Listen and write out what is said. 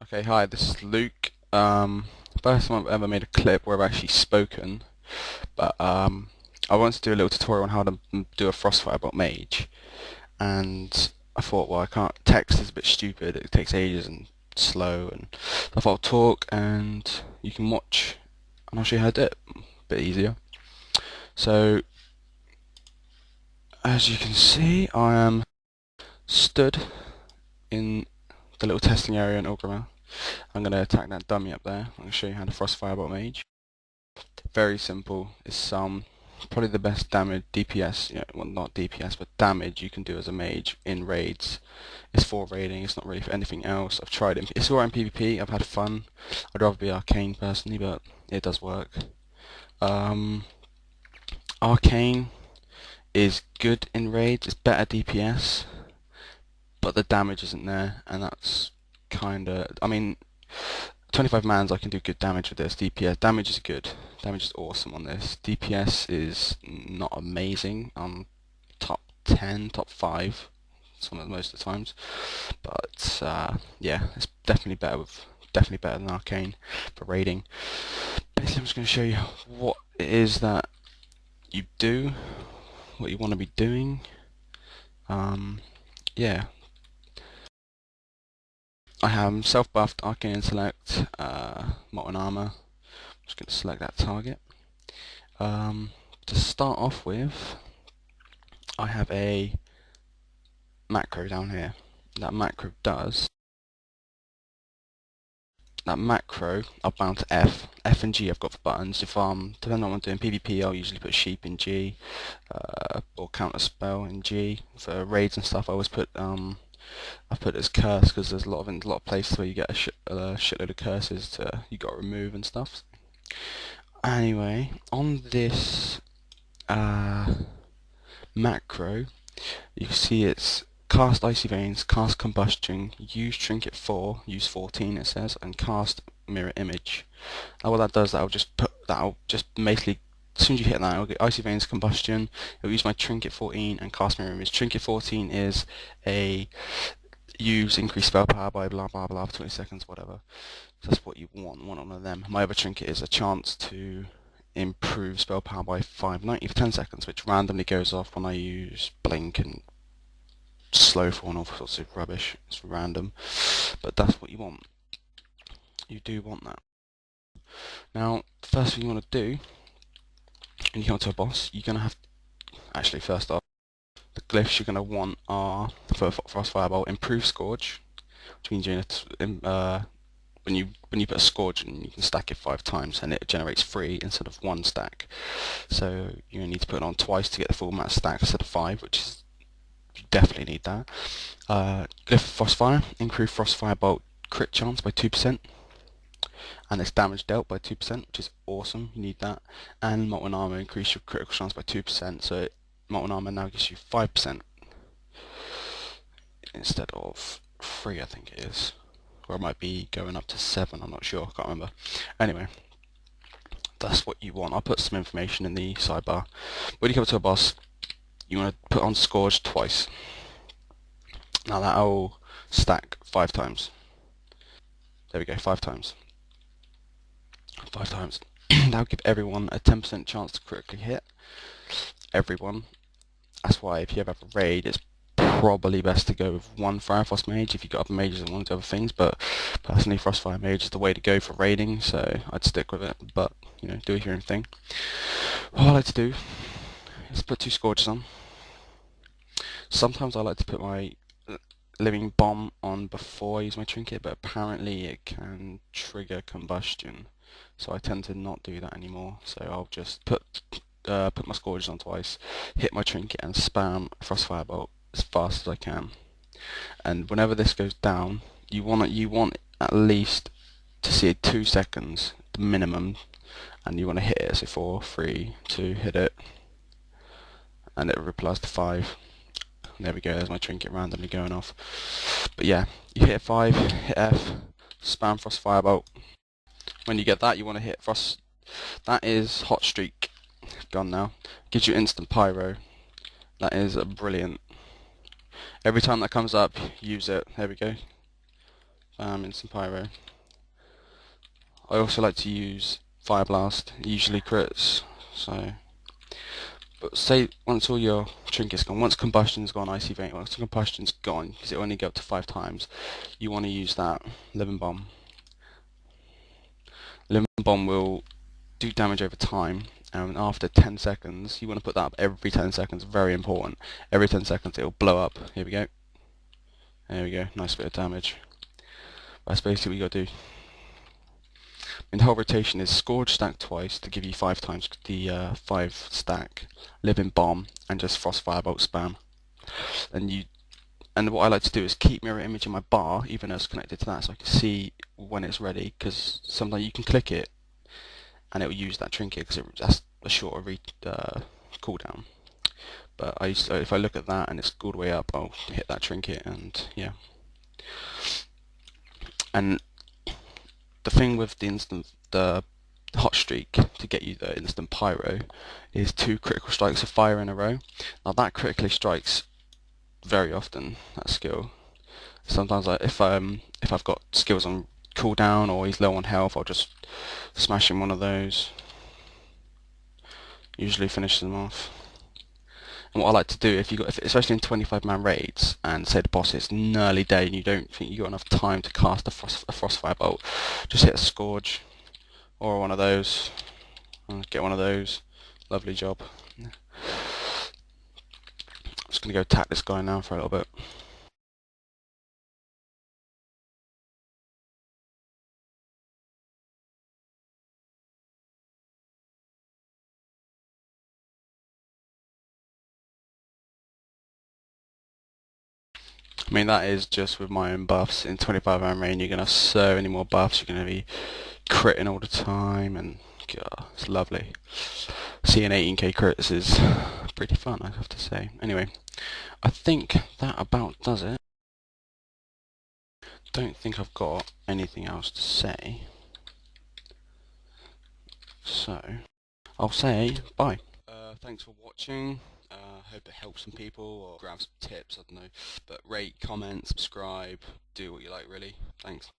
Okay, hi, this is Luke. First time I've ever made a clip where I've actually spoken, but I wanted to do a little tutorial on how to do a Frostfirebolt mage, and I thought, well, I can't. Text is a bit stupid. It takes ages and slow, and I thought I'll talk, and you can watch, and I'll show you how to do it. A bit easier. So, as you can see, I am stood in the little testing area in Ogre. I'm going to attack that dummy up there. I'm going to show you how to Frostfirebolt mage. Very simple. It's probably the best damage DPS, well, not DPS, but damage you can do as a mage in raids. It's for raiding. It's not really for anything else. I've tried it. It's alright in PvP. I've had fun. I'd rather be arcane personally, but it does work. Arcane is good in raids. It's better DPS, but the damage isn't there, and that's I mean, 25 mans I can do good damage with this. DPS damage is good. Damage is awesome on this. DPS is not amazing. Top 10, top 5 most of the times. But yeah, it's definitely better than Arcane for raiding. Basically, I'm just going to show you what it is that you do, what you want to be doing. Yeah. I have self-buffed Arcane Intellect, Molten Armor. I'm just going to select that target. To start off with, I have a macro down here. That macro, I'll bound to F. F and G I've got for buttons. If depending on what I'm doing PvP, I'll usually put sheep in G, or counter spell in G. For raids and stuff, I always put I put it as curse because there's a lot of places where you get a shitload of curses you got to remove and stuff. Anyway, on this macro, you can see it's cast Icy Veins, cast Combustion, use Trinket 4, use 14 it says, and cast Mirror Image. Now what that does, that'll just basically, as soon as you hit that, it'll get Icy Veins, Combustion, it'll use my Trinket 14 and cast Mirror Image. Trinket 14 is a use increased spell power by blah blah blah for 20 seconds, whatever. So that's what you want one of them. My other trinket is a chance to improve spell power by 590 for 10 seconds, which randomly goes off when I use blink and slow fall and all sorts of rubbish. It's random, but that's what you want. You do want that. Now, the first thing you want to do when you come to a boss, you're going to have, actually first off, the glyphs you're going to want are, for Frostfirebolt, Improve Scourge, which means you're going to, when you put a Scourge in, you can stack it 5 times and it generates 3 instead of 1 stack. So you need to put it on twice to get the full max stack instead of 5, which is, you definitely need that. Glyph Frostfire, increase Frostfirebolt crit chance by 2%, and its damage dealt by 2%, which is awesome. You need that. And Molten Armor, increase your critical chance by 2%. So Molten Armor now gives you 5% instead of 3, I think it is. Or it might be going up to 7, I'm not sure, I can't remember. Anyway, that's what you want. I'll put some information in the sidebar. When you come to a boss, you want to put on Scourge twice. Now that'll stack 5 times. There we go, 5 times. 5 times. That'll give everyone a 10% chance to critically hit. Everyone. That's why if you ever have a raid, it's probably best to go with one Firefrost mage if you've got other mages and want to do other things, but personally Frostfire mage is the way to go for raiding, so I'd stick with it, but do your own thing. What I like to do is put 2 Scourges on. Sometimes I like to put my Living Bomb on before I use my trinket, but apparently it can trigger combustion, so I tend to not do that anymore. So I'll just put my Scourges on twice, hit my trinket and spam Frostfirebolt as fast as I can. And whenever this goes down, you want at least to see it 2 seconds, the minimum, and you want to hit it. So 4, 3, 2, hit it, and it replies to 5. There we go, there's my trinket randomly going off. But yeah, you hit 5, hit F, spam Frostfirebolt. When you get that, you want to hit Frost. That is Hot Streak. Gone now. Gives you instant pyro. That is brilliant. Every time that comes up, use it. There we go. instant pyro. I also like to use fire blast, usually crits. So, but say once all your trinkets gone, once combustion's gone, icy vein, once combustion's gone, because it only go up to 5 times, you want to use that living bomb. Living bomb will do damage over time, and after 10 seconds, you want to put that up every 10 seconds. Very important. Every 10 seconds, it'll blow up. Here we go. There we go. Nice bit of damage. That's basically what you got to do. And the whole rotation is Scourge stack twice to give you 5 times the 5 stack living bomb, and just Frostfirebolt spam. And what I like to do is keep mirror image in my bar, even though it's connected to that, so I can see when it's ready. Because sometimes you can click it, and it will use that trinket because that's a shorter cooldown. But if I look at that and it's all the way up, I'll hit that trinket, and yeah. And the thing with the hot streak to get you the instant pyro is 2 critical strikes of fire in a row. Now that critically strikes very often, that skill. Sometimes if I've got skills on cooldown or he's low on health, I'll just smash him one of those. Usually finishes them off. And what I like to do, especially in 25-man raids, and say the boss is an early day and you don't think you got enough time to cast a Frostfirebolt, just hit a Scourge or one of those. Get one of those. Lovely job. I'm just gonna go attack this guy now for a little bit. I mean, that is just with my own buffs. In 25-man raid, you're going to have so many more buffs. You're going to be critting all the time, and God, it's lovely. Seeing 18k crits is pretty fun, I have to say. Anyway, I think that about does it. Don't think I've got anything else to say. So, I'll say bye. Thanks for watching. Hope it helps some people or grab some tips, I don't know. But rate, comment, subscribe, do what you like really. Thanks.